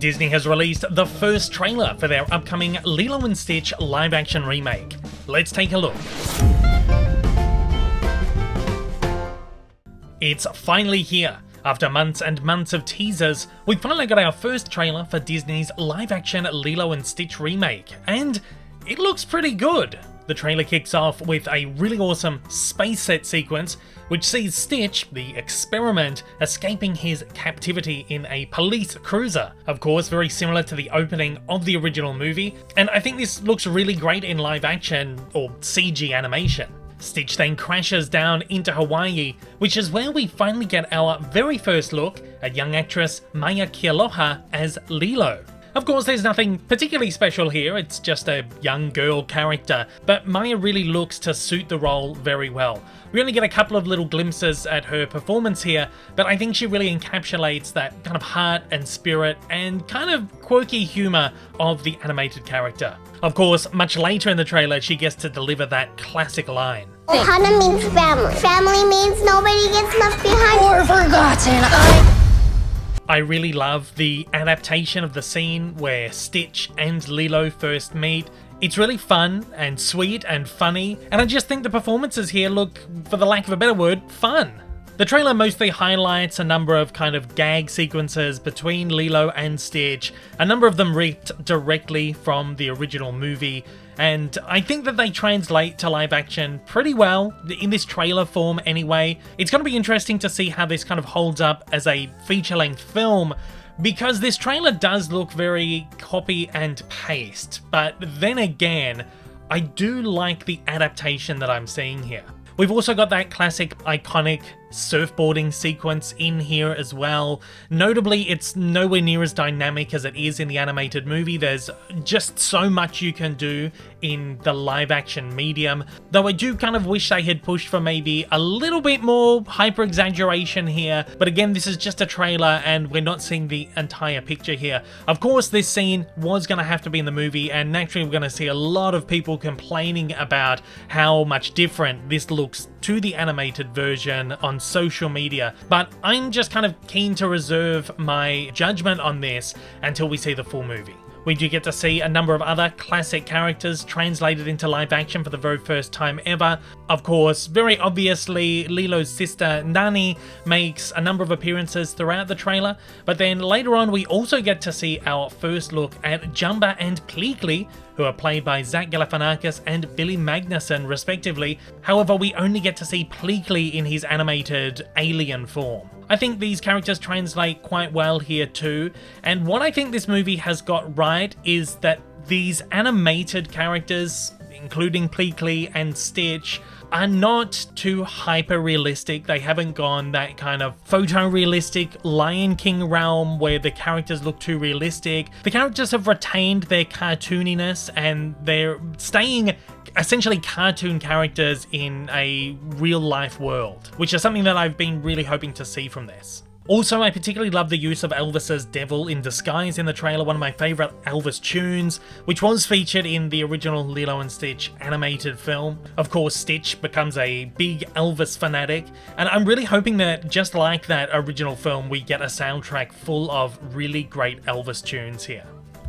Disney has released the first trailer for their upcoming Lilo and Stitch live-action remake. Let's take a look. It's finally here. After months and months of teasers, we finally got our first trailer for Disney's live-action Lilo and Stitch remake, and it looks pretty good. The trailer kicks off with a really awesome space set sequence, which sees Stitch, the experiment, escaping his captivity in a police cruiser. Of course, very similar to the opening of the original movie, and I think this looks really great in live action or CG animation. Stitch then crashes down into Hawaii, which is where we finally get our very first look at young actress Maya Kealoha as Lilo. Of course, there's nothing particularly special here, it's just a young girl character, but Maya really looks to suit the role very well. We only get a couple of little glimpses at her performance here, but I think she really encapsulates that kind of heart and spirit and kind of quirky humour of the animated character. Of course, much later in the trailer, she gets to deliver that classic line. Ohana means family. Family means nobody gets left behind or forgotten. I really love the adaptation of the scene where Stitch and Lilo first meet. It's really fun and sweet and funny, and I just think the performances here look, for the lack of a better word, fun. The trailer mostly highlights a number of kind of gag sequences between Lilo and Stitch, a number of them ripped directly from the original movie, and I think that they translate to live action pretty well, in this trailer form anyway. It's going to be interesting to see how this kind of holds up as a feature-length film, because this trailer does look very copy and paste, but then again, I do like the adaptation that I'm seeing here. We've also got that classic, iconic surfboarding sequence in here as well. Notably, it's nowhere near as dynamic as it is in the animated movie. There's just so much you can do in the live-action medium, though I do kind of wish they had pushed for maybe a little bit more hyper-exaggeration here. But again, this is just a trailer and we're not seeing the entire picture here. Of course, this scene was going to have to be in the movie, and naturally we're going to see a lot of people complaining about how much different this looks to the animated version on social media, but I'm just kind of keen to reserve my judgment on this until we see the full movie. We do get to see a number of other classic characters translated into live action for the very first time ever. Of course, very obviously, Lilo's sister Nani makes a number of appearances throughout the trailer, but then later on we also get to see our first look at Jumba and Pleakley, who are played by Zach Galifianakis and Billy Magnussen respectively. However, we only get to see Pleakley in his animated alien form. I think these characters translate quite well here too, and what I think this movie has got right is that these animated characters, including Pleakley and Stitch, are not too hyper-realistic. They haven't gone that kind of photorealistic Lion King realm where the characters look too realistic. The characters have retained their cartooniness and they're staying essentially cartoon characters in a real-life world, which is something that I've been really hoping to see from this. Also, I particularly love the use of Elvis's Devil in Disguise in the trailer, one of my favourite Elvis tunes, which was featured in the original Lilo and Stitch animated film. Of course, Stitch becomes a big Elvis fanatic, and I'm really hoping that, just like that original film, we get a soundtrack full of really great Elvis tunes here.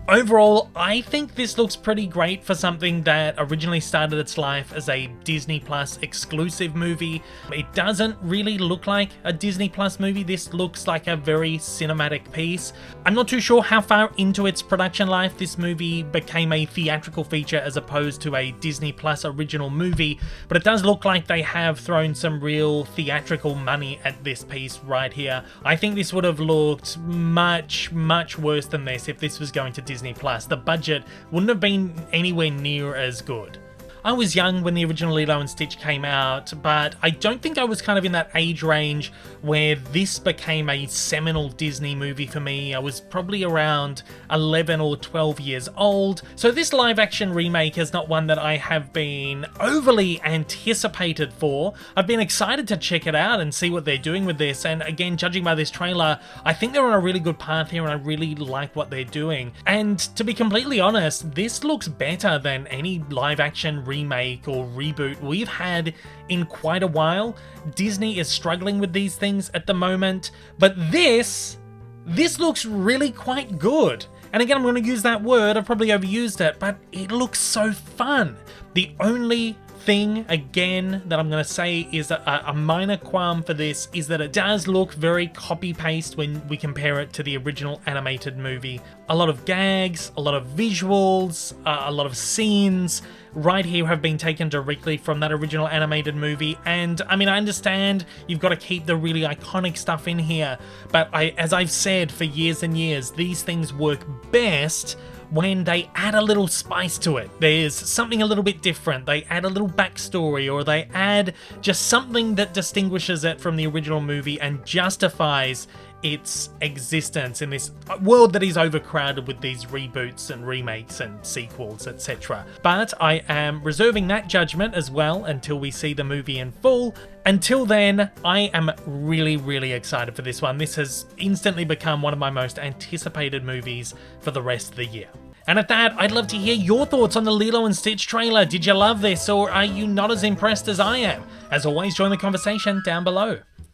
Overall, I think this looks pretty great for something that originally started its life as a Disney Plus exclusive movie. It doesn't really look like a Disney Plus movie. This looks like a very cinematic piece. I'm not too sure how far into its production life this movie became a theatrical feature as opposed to a Disney Plus original movie, but it does look like they have thrown some real theatrical money at this piece right here. I think this would have looked much, much worse than this if this was going to Disney Plus. The budget wouldn't have been anywhere near as good. I was young when the original Lilo and Stitch came out, but I don't think I was kind of in that age range where this became a seminal Disney movie for me. I was probably around 11 or 12 years old, so this live action remake is not one that I have been overly anticipated for. I've been excited to check it out and see what they're doing with this, and again, judging by this trailer, I think they're on a really good path here and I really like what they're doing. And to be completely honest, this looks better than any live action remake or reboot we've had in quite a while. Disney is struggling with these things at the moment, but this this looks really quite good. And again, I'm going to use that word, I've probably overused it, but it looks so fun. The only thing, again, that I'm going to say is a minor qualm for this is that it does look very copy-paste when we compare it to the original animated movie. A lot of gags, a lot of visuals, a lot of scenes right here have been taken directly from that original animated movie. And I mean, I understand you've got to keep the really iconic stuff in here, but as I've said for years and years, these things work best when they add a little spice to it. There's something a little bit different. They add a little backstory, or they add just something that distinguishes it from the original movie and justifies its existence in this world that is overcrowded with these reboots and remakes and sequels, etc. But I am reserving that judgment as well until we see the movie in full. Until then, I am really, really excited for this one. This has instantly become one of my most anticipated movies for the rest of the year. And at that, I'd love to hear your thoughts on the Lilo and Stitch trailer. Did you love this, or are you not as impressed as I am? As always, join the conversation down below.